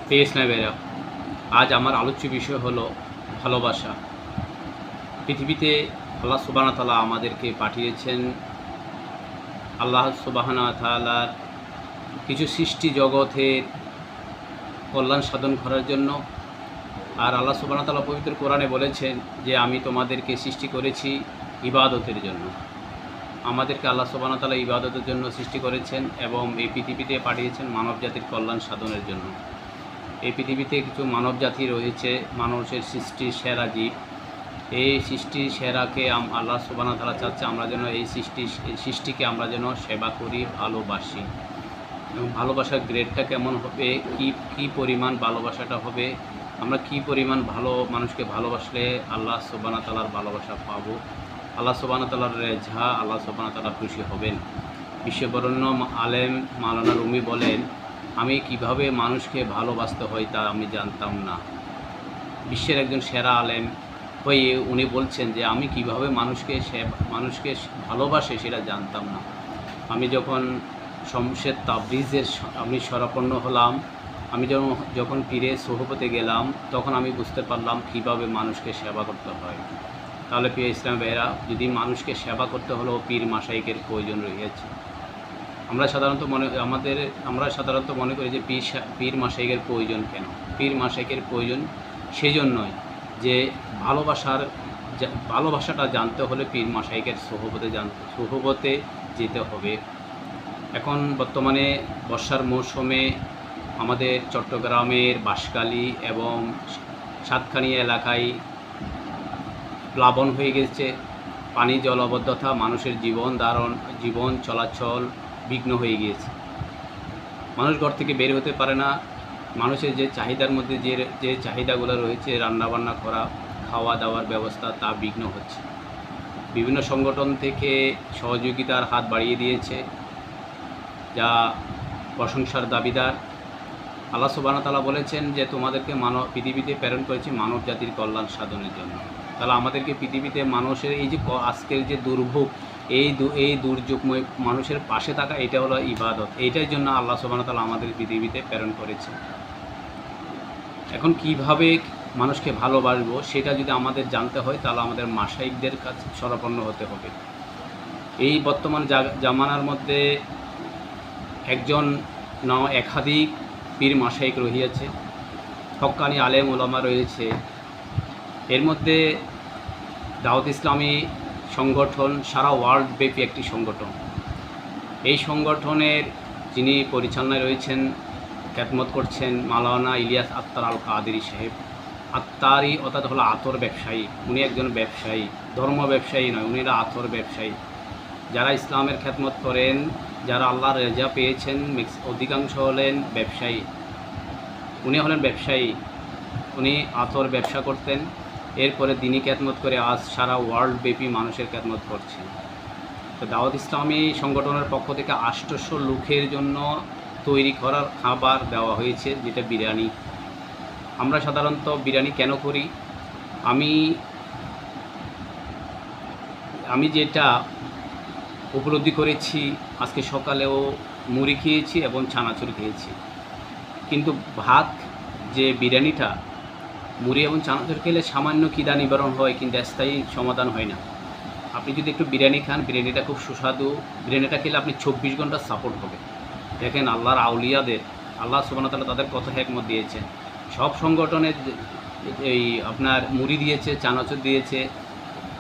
Pace নেবেরা। আজ আমার আলোচ্য বিষয় হলো ভালোবাসা। পৃথিবীতে আল্লাহ সুবহানাহু ওয়া তাআলা আমাদেরকে পাঠিয়েছেন আল্লাহ সুবহানাহু ওয়া তাআলার কিছু সৃষ্টি জগতের কল্যাণ সাধন করার জন্য। আর আল্লাহ সুবহানাহু ওয়া তাআলা পবিত্র কোরআনে বলেছেন যে আমি তোমাদেরকে সৃষ্টি করেছি ইবাদতের জন্য। আমাদেরকে আল্লাহ সুবহানাহু ওয়া তাআলা ইবাদতের জন্য সৃষ্টি করেছেন এবং এই পৃথিবীতে পাঠিয়েছেন মানবজাতির কল্যাণ সাধনের জন্য। এই পৃথিবীতে কিছু মানব জাতি রয়েছে, মানুষের সৃষ্টির সেরা জীব। এই সৃষ্টির সেরাকে আল্লাহ সুবহানাহু ওয়া তাআলা চাচ্ছে আমরা যেন এই সৃষ্টিকে আমরা যেন সেবা করি, ভালোবাসি। এবং ভালোবাসার গ্রেডটা কেমন হবে, কি পরিমাণ ভালোবাসাটা হবে, আমরা কি পরিমাণ মানুষকে ভালোবাসলে আল্লাহ সুবহানাহু ওয়া তাআলার ভালোবাসা পাবো, আল্লাহ সুবহানাহু ওয়া তাআলার রেজা, আল্লাহ সুবহানাহু ওয়া তাআলা খুশি হবেন। বিশ্ববরেণ্য আলেম মাওলানা রুমি বলেন, আমি কিভাবে মানুষকে ভালোবাসতে হয় তা আমি জানতাম না। বিশ্বের একজন সেরা আলেম হয়ে উনি বলছেন যে আমি কিভাবে মানুষকে ভালোবাসে সেটা জানতাম না। আমি যখন শমশের তাবরিজের আমি শরণাপন্ন হলাম, আমি যখন পীরে সোহবতে গেলাম, তখন আমি বুঝতে পারলাম কীভাবে মানুষকে সেবা করতে হয়। তাহলে প্রিয় ইসলাম ভাইয়েরা, যদি মানুষকে সেবা করতে হলেও পীর মাশায়েখের প্রয়োজন রয়েছে। আমরা সাধারণত মনে করি যে পীর মাশায়েখের প্রয়োজন কেন? পীর মাশায়েখের প্রয়োজন সেজন্যই যে ভালোবাসাটা জানতে হলে পীর মাশায়েখের সোহবতে যেতে হবে। এখন বর্তমানে বর্ষার মৌসুমে আমাদের চট্টগ্রামের বাঁশখালী এবং সাতকানিয়া এলাকায় প্লাবন হয়ে গেছে। পানি জলাবদ্ধতা, মানুষের জীবন চলাচল বিঘ্ন হয়ে গিয়েছে। মানুষ ঘর থেকে বের হতে পারে না। মানুষের যে চাহিদার মধ্যে যে চাহিদাগুলো রয়েছে, রান্নাবান্না করা, খাওয়া দাওয়ার ব্যবস্থা, তা বিঘ্ন হচ্ছে। বিভিন্ন সংগঠন থেকে সহযোগিতার হাত বাড়িয়ে দিয়েছে, যা প্রশংসার দাবিদার। আল্লাহ সুবহানাহু ওয়া তাআলা বলেছেন যে তোমাদেরকে পৃথিবীতে প্রেরণ করেছি মানব জাতির কল্যাণ সাধনের জন্য। তাহলে আমাদেরকে পৃথিবীতে মানুষের এই যে আজকের যে দুর্ভোগ, এই দুর্যোগময় মানুষের পাশে থাকা, এটা হলো ইবাদত। এইটার জন্য আল্লাহ সুবহানাহু ওয়া তাআলা আমাদের পৃথিবীতে প্রেরণ করেছে। এখন কিভাবে মানুষকে ভালোবাসবো সেটা যদি আমাদের জানতে হয়, তাহলে আমাদের মাশায়েখদের কাছে শরণাপন্ন হতে হবে। এই বর্তমান জামানার মধ্যে একাধিক পীর মাশায়েখ রহিয়াছে, হক্কানি আলেম ওলামা রয়েছে। এর মধ্যে দাওয়াত ইসলামী সংগঠন সারা ওয়ার্ল্ড ব্যাপী একটি সংগঠন। এই সংগঠনের যিনি পরিচালনায় রয়েছেন, খেদমত করছেন মাওলানা ইলিয়াস আত্তার আল কাদেরী সাহেব। আত্তারি অর্থাৎ হলো আতর ব্যবসায়ী। উনি একজন ব্যবসায়ী, ধর্ম ব্যবসায়ী নয়, উনি আতর ব্যবসায়ী। যারা ইসলামের খেদমত করেন, যারা আল্লাহর রেজা পেয়েছেন, অধিকাংশ হলেন ব্যবসায়ী। উনি হলেন ব্যবসায়ী, উনি আতর ব্যবসা করতেন। এরপরে দিনী খেদমত করে আজ সারা ওয়ার্ল্ড ব্যাপী মানুষের খেদমত করছেন। তো দাওয়াত ইসলামী সংগঠনের পক্ষ থেকে 800 লোকের জন্য তৈরি করার খাবার দেওয়া হয়েছে, যেটা বিরিয়ানি। আমরা সাধারণত বিরিয়ানি কেন করি? আমি যেটা উপলব্ধি করেছি, আজকে সকালেও মুড়ি খেয়েছি এবং চানাচুর খেয়েছি, কিন্তু ভাত যে বিরিয়ানিটা, মুড়ি এবং চানাচুর খেলে সামান্য খিদা নিবারণ হয়, কিন্তু স্থায়ী সমাধান হয় না। আপনি যদি একটু বিরিয়ানি খান, বিরিয়ানিটা খুব সুস্বাদু। বিরিয়ানিটা খেলে আপনি 24 ঘন্টা সাপোর্ট হবে। দেখেন আল্লাহর আউলিয়াদের, আল্লাহ সুবহানাহু ওয়া তাআলা তাদের কত হিকমত দিয়েছেন। সব সংগঠনের এই আপনার মুড়ি দিয়েছে, চানাচুর দিয়েছে,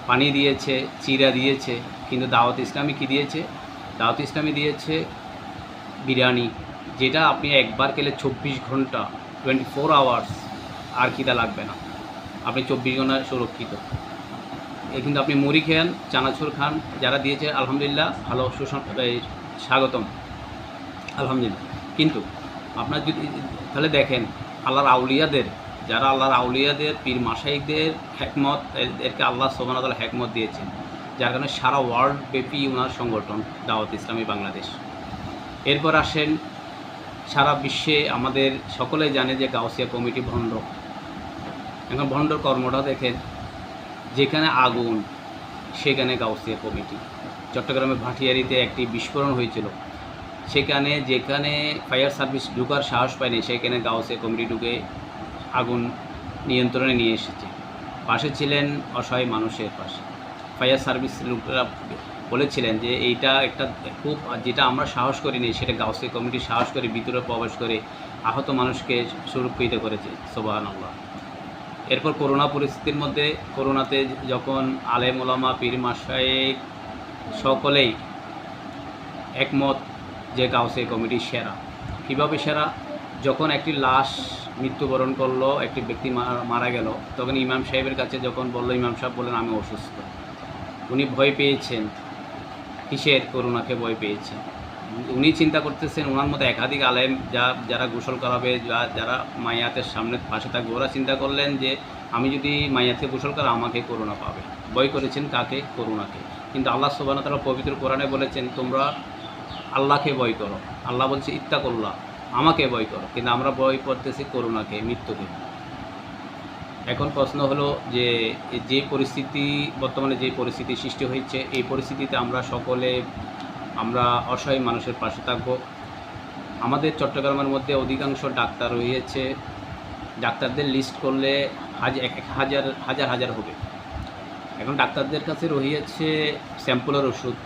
পানি দিয়েছে, চিরা দিয়েছে, কিন্তু দাওয়াত ইসলামী কী দিয়েছে? দাওয়াত ইসলামী দিয়েছে বিরিয়ানি, যেটা আপনি একবার খেলে 24 ঘন্টা 24 আওয়ার্স আর খিদা লাগবে না, আপনি 24 ঘন্টা সুরক্ষিত। কিন্তু আপনি মুড়ি খান, চানাচুর খান, যারা দিয়েছে আলহামদুলিল্লাহ, ভালো স্বাগতম, আলহামদুলিল্লাহ। কিন্তু আপনার যদি তাহলে দেখেন আল্লাহর আউলিয়াদের, যারা আল্লাহর আউলিয়াদের পীর মাশায়েখদের হেকমত, এদেরকে আল্লাহ সুবহানাহু ওয়া তাআলা হেকমত দিয়েছেন, যার কারণে সারা ওয়ার্ল্ড ব্যাপী ওনার সংগঠন দাওয়াত ইসলামী বাংলাদেশ। এরপর আসেন সারা বিশ্বে আমাদের সকলে জানে যে গাউসিয়া কমিটি ভণ্ড। এখন ভণ্ডর কর্মটা দেখেন, যেখানে আগুন সেখানে গাউসিয়া কমিটি। চট্টগ্রামের ভাটিয়ারিতে একটি বিস্ফোরণ হয়েছিল, সেখানে যেখানে ফায়ার সার্ভিস ঢুকার সাহস পায়নি সেখানে গাউসে কমিটি ঢুকে আগুন নিয়ন্ত্রণে নিয়ে এসেছে। পাশে ছিলেন অসহায় মানুষের পাশে। ফায়ার সার্ভিস লোকরা বলেছিলেন যে এইটা একটা খুব, যেটা আমরা সাহস করিনি সেটা গাউসে কমিটি সাহস করে ভিতরে প্রবেশ করে আহত মানুষকে সুরক্ষিত করেছে। সুবহানাল্লাহ। এরপর করোনা পরিস্থিতির মধ্যে, করোনাতে যখন আলেম ওলামা পীর মাশায়েখ সকলেই একমত যে গাউসে কমিটি সেরা। কীভাবে সেরা? যখন একটি লাশ মৃত্যুবরণ করলো, একটি ব্যক্তি মারা গেল, তখন ইমাম সাহেবের কাছে যখন বলল, ইমাম সাহেব বললেন আমি অসুস্থ। উনি ভয় পেয়েছেন। কিসের? করোনাকে ভয় পেয়েছেন। উনি চিন্তা করতেছেন ওনার মতো একাধিক আলেম যারা গোসল করাবে, যারা মাইয়াতের সামনে পাশে থাকবে, ওরা চিন্তা করলেন যে আমি যদি মাইয়াতকে গোসল করা আমাকে করোনা পাবে। ভয় করেছেন কাকে? করোনাকে। কিন্তু আল্লাহ সুবহানাহু ওয়া তাআলা পবিত্র কোরআনে বলেছেন তোমরা আল্লাহকে ভয় করো। আল্লাহ বলছে ইত্তাকুল্লাহ, আমাকে ভয় করো। কিন্তু আমরা ভয় করতেছি করোনাকে, মৃত্যুকে। এখন প্রশ্ন হলো যে পরিস্থিতি বর্তমানে যে পরিস্থিতি সৃষ্টি হয়েছে, এই পরিস্থিতিতে আমরা অসহায় মানুষের পাশে থাকব। আমাদের চট্টগ্রামের মধ্যে অধিকাংশ ডাক্তার রয়েছে, ডাক্তারদের লিস্ট করলে হাজার হাজার হবে। এখন ডাক্তারদের কাছে রয়েছে স্যাম্পলের ওষুধ।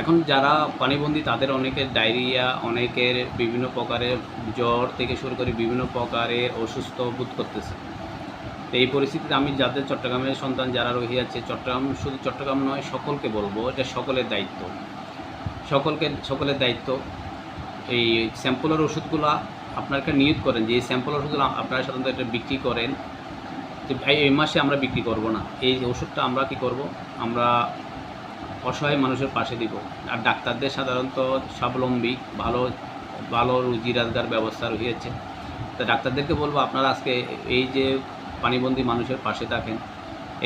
এখন যারা পানিবন্দী তাদের অনেকের ডায়রিয়া, অনেকের বিভিন্ন প্রকারের জ্বর থেকে শুরু করে বিভিন্ন প্রকারের অসুস্থ বোধ করতেছে। তো এই পরিস্থিতিতে আমি যাদের চট্টগ্রামের সন্তান যারা রহিয়াছে, শুধু চট্টগ্রাম নয়, সকলকে বলবো এটা সকলের দায়িত্ব, সকলের দায়িত্ব। এই স্যাম্পলের ওষুধগুলো আপনারা একটা নিয়ত করেন যে এই স্যাম্পল ওষুধগুলো আপনারা সাধারণত এটা বিক্রি করেন যে ভাই এই মাসে আমরা বিক্রি করব না, এই ওষুধটা আমরা কি করব, আমরা অসহায় মানুষের পাশে দিব। আর ডাক্তারদের সাধারণত স্বাবলম্বী, ভালো রুজি রোজগার ব্যবস্থা রয়েছে। তো ডাক্তারদেরকে বলবো আপনারা আজকে এই যে পানিবন্দী মানুষের পাশে থাকেন।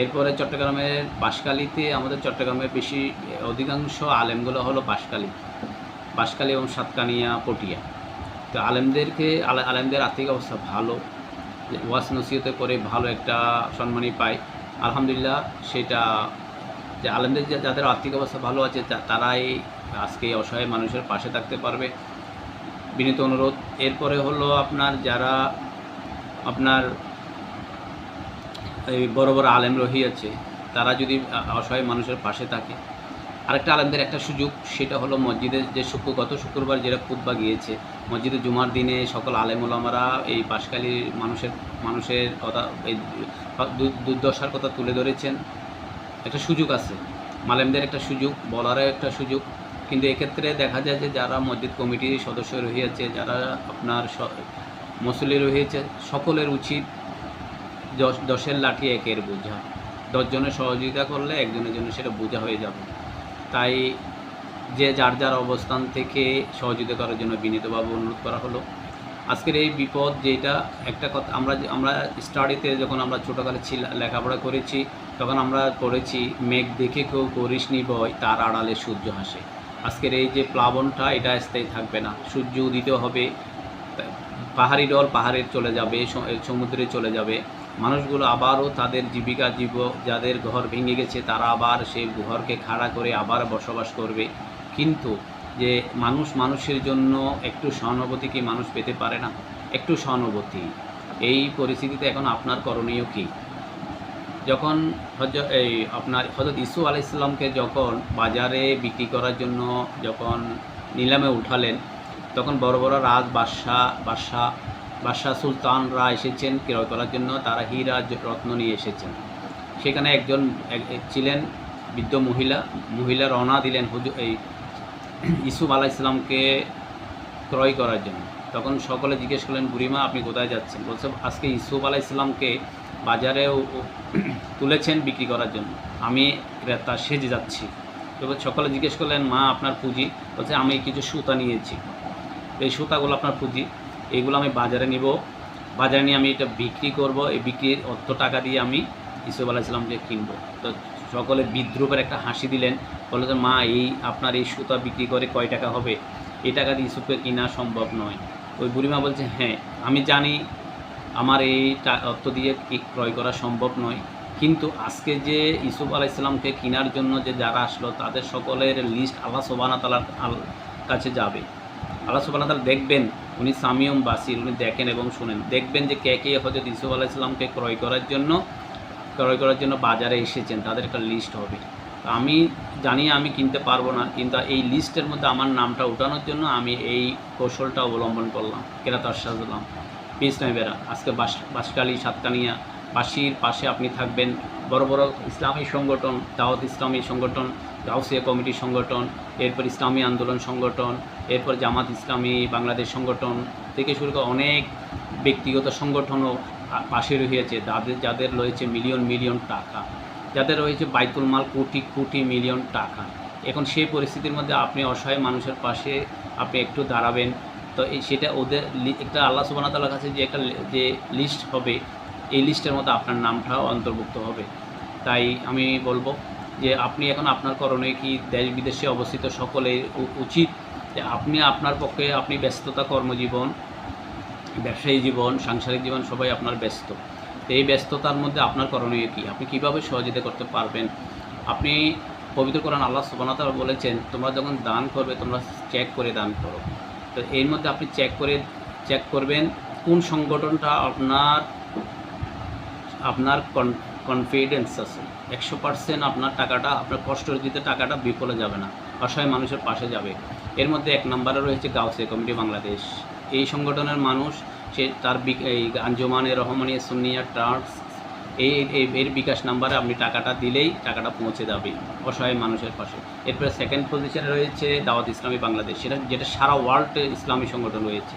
এরপরে চট্টগ্রামের বাঁশখালীতে, আমাদের চট্টগ্রামের অধিকাংশ আলেমগুলো হলো বাঁশখালী এবং সাতকানিয়া, পটিয়া। তো আলেমদের আর্থিক অবস্থা ভালো, ওয়াজ নসিহতে করে ভালো একটা সম্মানী পায় আলহামদুলিল্লাহ। সেটা যে আলেমদের যাদের আর্থিক অবস্থা ভালো আছে তারাই আজকে অসহায় মানুষের পাশে থাকতে পারবে, বিনীত অনুরোধ। এরপরে হলো যারা এই বড় বড় আলেম রহিয়াছে, তারা যদি অসহায় মানুষের পাশে থাকে। আরেকটা আলেমদের একটা সুযোগ, সেটা হলো মসজিদে যে গত শুক্রবার যেটা খুতবা গিয়েছে, মসজিদে জুমার দিনে সকল আলেম ওলামারা এই বাঁশখালীর মানুষের কথা, এই দুর্দশার কথা তুলে ধরেছেন। একটা সুযোগ আছে, আলেমদের একটা সুযোগ, বলারও একটা সুযোগ। কিন্তু এক্ষেত্রে দেখা যায় যে যারা মসজিদ কমিটির সদস্য রহিয়াছে, যারা মুসল্লি রহিয়েছে, সকলের উচিত 10-এর লাঠি 1-এর বোঝা। 10 জনের সহযোগিতা করলে একজনের জন্য সেটা বোঝা হয়ে যাবে। তাই যে যার অবস্থান থেকে সহযোগিতা করার জন্য বিনীতভাবে অনুরোধ করা হলো। আজকের এই বিপদ যেটা একটা কথা, আমরা স্টাডিতে যখন আমরা ছোটোকালে লেখাপড়া করেছি, তখন আমরা পড়েছি মেঘ দেখে কেউ করিসনি ভয়, তার আড়ালে সূর্য হাসে। আজকের এই যে প্লাবনটা, এটা স্থায়ী থাকবে না। সূর্য উদিত হবে, পাহাড়ি ডল পাহাড়ে চলে যাবে, সমুদ্রে চলে যাবে। মানুষগুলো আবারও তাদের যাদের ঘর ভেঙে গেছে, তারা আবার সেই ঘরকে খাড়া করে আবার বসবাস করবে। কিন্তু যে মানুষের জন্য একটু সহানুভূতি কি মানুষ পেতে পারে না? একটু সহানুভূতি। এই পরিস্থিতিতে এখন আপনার করণীয় কী? যখন হযরত ইসু আলাইহিস সালামকে যখন বাজারে বিক্রি করার জন্য যখন নিলামে উঠালেন, তখন বড় বড় বাদশাহ সুলতানরা এসেছেন ক্রয় করার জন্য। তারা হীরা রত্ন নিয়ে এসেছেন। সেখানে একজন ছিলেন বৃদ্ধ মহিলা রওনা দিলেন এই ইসুফ আলাইহিস সালামকে ক্রয় করার জন্য। তখন সকলে জিজ্ঞেস করলেন, বুড়িমা আপনি কোথায় যাচ্ছেন? বলছে আজকে ইসুফ আলাইহিস সালামকে বাজারেও তুলেছেন বিক্রি করার জন্য, আমি ক্রেতা সেজে যাচ্ছি। এবার সকলে জিজ্ঞেস করলেন, মা আপনার পুঁজি? বলছে আমি কিছু সুতা নিয়েছি, এই সুতাগুলো আপনার পুঁজি, এইগুলো আমি বাজারে নিব, বাজারে নিয়ে আমি এটা বিক্রি করব, এই বিক্রির অর্থ টাকা দিয়ে আমি ইসুফ আলাইহিস সালামকে কিনবো। তো সকলে বিদ্রুপের একটা হাসি দিলেন, বলল যে মা আপনার এই সুতা বিক্রি করে কয় টাকা হবে? এই টাকা দিয়ে ইসুফকে কেনা সম্ভব নয়। ওই বুড়িমা বলছে হ্যাঁ আমি জানি আমার এই অর্থ দিয়ে ক্রয় করা সম্ভব নয়, কিন্তু আজকে যে ইসুফ আলাইহিস সালামকে কেনার জন্য যে যারা আসলো তাদের সকলের লিস্ট আল্লাহ সুবহানাহু ওয়া তাআলার কাছে যাবে। আল্লাহ সুবহানাহু ওয়া তাআলা দেখবেন, উনি সামিউম বাসির, উনি দেখেন এবং শুনেন। দেখবেন যে কে কে হযরত ইউসুফ আলাইহিস সালামকে ক্রয় করার জন্য বাজারে এসেছেন, তাদের একটা লিস্ট হবে। তো আমি জানি আমি কিনতে পারবো না, কিন্তু এই লিস্টের মধ্যে আমার নামটা ওঠানোর জন্য আমি এই কৌশলটা অবলম্বন করলাম, কেরাত আরশাদুল্লাহ। পিস নাইবেরা, আজকে বাঁশখালী, সাতকানিয়া, বাঁশির পাশে আপনি থাকবেন। বড় বড় ইসলামী সংগঠন, দাওয়াত ইসলামী সংগঠন, গাউসিয়া কমিটি সংগঠন, এরপর ইসলামী আন্দোলন সংগঠন, এরপর জামাত ইসলামী বাংলাদেশ সংগঠন থেকে শুরু করে অনেক ব্যক্তিগত সংগঠনও পাশে রয়েছে, যাদের রয়েছে মিলিয়ন মিলিয়ন টাকা, যাদের রয়েছে বাইতুল মাল কোটি কোটি মিলিয়ন টাকা। এখন সেই পরিস্থিতির মধ্যে আপনি অসহায় মানুষের পাশে আপনি একটু দাঁড়াবেন, তো সেটা ওদের একটা আল্লাহ সুবহানাহু ওয়া তাআলার কাছে যে লিস্ট হবে, এই লিস্টের মধ্যে আপনার নামটাও অন্তর্ভুক্ত হবে। তাই আমি বলবো যে আপনি এখন আপনার করণীয় কি, দেশ বিদেশে অবস্থিত সকলের উচিত যে আপনার পক্ষে আপনি ব্যস্ততা, কর্মজীবন, ব্যবসায়ী জীবন, সাংসারিক জীবন সবাই আপনার ব্যস্ত। তো এই ব্যস্ততার মধ্যে আপনার করণীয় কী, আপনি কীভাবে সহযোগিতা করতে পারবেন? আপনি পবিত্র কোরআন আল্লাহ সুবহানাহু ওয়া তাআলা বলেছেন, তোমরা যখন দান করবে তোমরা চেক করে দান করো। তো এর মধ্যে আপনি চেক করবেন কোন সংগঠনটা আপনার কনফিডেন্স আছে, 100% আপনার টাকাটা, আপনার কষ্ট অর্জিত টাকাটা বিফলে যাবে না, অসহায় মানুষের পাশে যাবে। এর মধ্যে 1 নম্বরে রয়েছে গাউসিয়া কমিটি বাংলাদেশ। এই সংগঠনের মানুষ, সে তার এই আঞ্জুমানে রহমানিয়া সুন্নিয়া ট্রাস্ট, এর বিকাশ নাম্বারে আপনি টাকাটা দিলেই টাকাটা পৌঁছে যাবে অসহায় মানুষের পাশে। এরপরে সেকেন্ড পজিশনে রয়েছে দাওয়াত ইসলামী বাংলাদেশ, যেটা সারা ওয়ার্ল্ডে ইসলামী সংগঠন রয়েছে।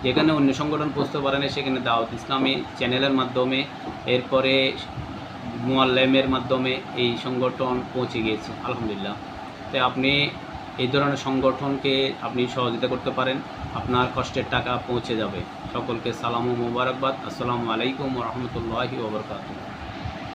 যেখানে অন্য সংগঠন পৌঁছতে পারে না, সেখানে দাওয়াত ইসলামী চ্যানেলের মাধ্যমে, এরপরে মুআল্লিমের মাধ্যমে এই সংগঠন পৌঁছে গিয়েছে আলহামদুলিল্লাহ। তাই আপনি এই ধরনের সংগঠনকে আপনি সহযোগিতা করতে পারেন, আপনার কষ্টের টাকা পৌঁছে যাবে। সকলকে সালাম ও মোবারকবাদ। আসসালামু আলাইকুম ওয়া রাহমাতুল্লাহি ওয়া বারাকাতুহু।